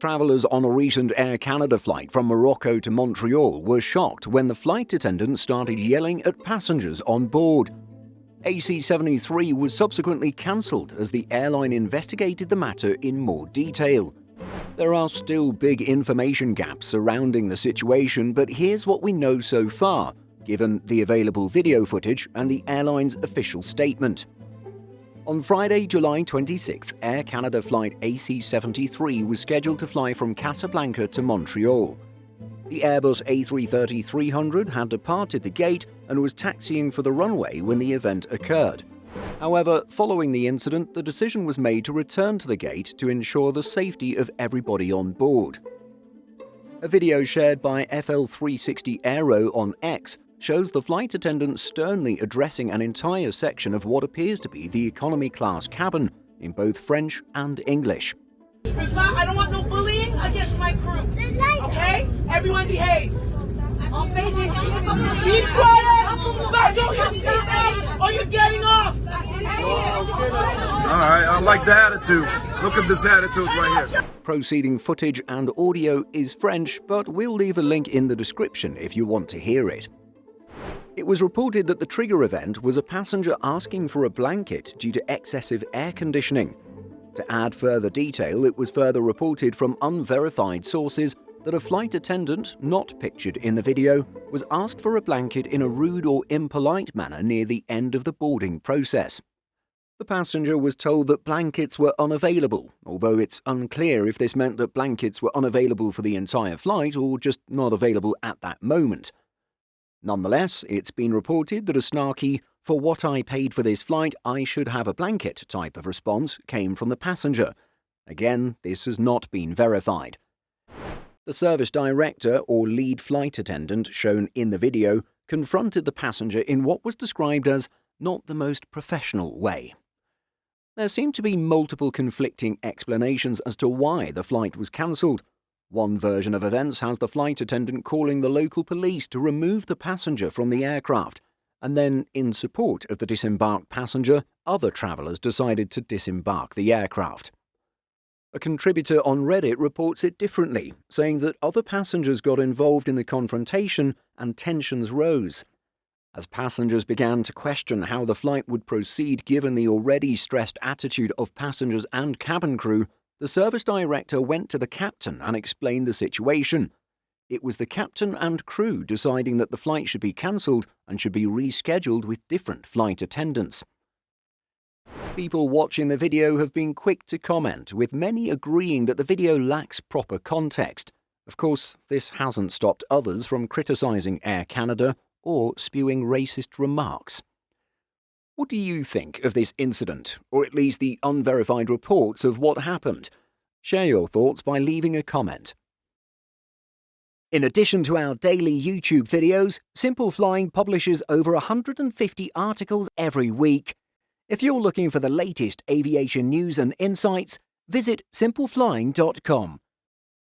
Travellers on a recent Air Canada flight from Morocco to Montreal were shocked when the flight attendant started yelling at passengers on board. AC-73 was subsequently cancelled as the airline investigated the matter in more detail. There are still big information gaps surrounding the situation, but here's what we know so far, given the available video footage and the airline's official statement. On Friday, July 26th, Air Canada flight AC-73 was scheduled to fly from Casablanca to Montreal. The Airbus A330-300 had departed the gate and was taxiing for the runway when the event occurred. However, following the incident, the decision was made to return to the gate to ensure the safety of everybody on board. A video shared by FL360 Aero on X shows the flight attendant sternly addressing an entire section of what appears to be the economy class cabin in both French and English. I don't want no bullying against my crew, okay? Everyone behave. Be quiet! Back on your seatbelt or you're getting off! Alright, I like the attitude. Look at this attitude right here. Proceeding footage and audio is French, but we'll leave a link in the description if you want to hear it. It was reported that the trigger event was a passenger asking for a blanket due to excessive air conditioning. To add further detail, it was further reported from unverified sources that a flight attendant, not pictured in the video, was asked for a blanket in a rude or impolite manner near the end of the boarding process. The passenger was told that blankets were unavailable, although it's unclear if this meant that blankets were unavailable for the entire flight or just not available at that moment. Nonetheless, it's been reported that a snarky, "for what I paid for this flight, I should have a blanket" type of response came from the passenger. Again, this has not been verified. The service director or lead flight attendant shown in the video confronted the passenger in what was described as not the most professional way. There seem to be multiple conflicting explanations as to why the flight was cancelled. One version of events has the flight attendant calling the local police to remove the passenger from the aircraft, and then, in support of the disembarked passenger, other travellers decided to disembark the aircraft. A contributor on Reddit reports it differently, saying that other passengers got involved in the confrontation and tensions rose. As passengers began to question how the flight would proceed given the already stressed attitude of passengers and cabin crew, the service director went to the captain and explained the situation. It was the captain and crew deciding that the flight should be cancelled and should be rescheduled with different flight attendants. People watching the video have been quick to comment, with many agreeing that the video lacks proper context. Of course, this hasn't stopped others from criticising Air Canada or spewing racist remarks. What do you think of this incident, or at least the unverified reports of what happened? Share your thoughts by leaving a comment. In addition to our daily YouTube videos, Simple Flying publishes over 150 articles every week. If you're looking for the latest aviation news and insights, visit simpleflying.com.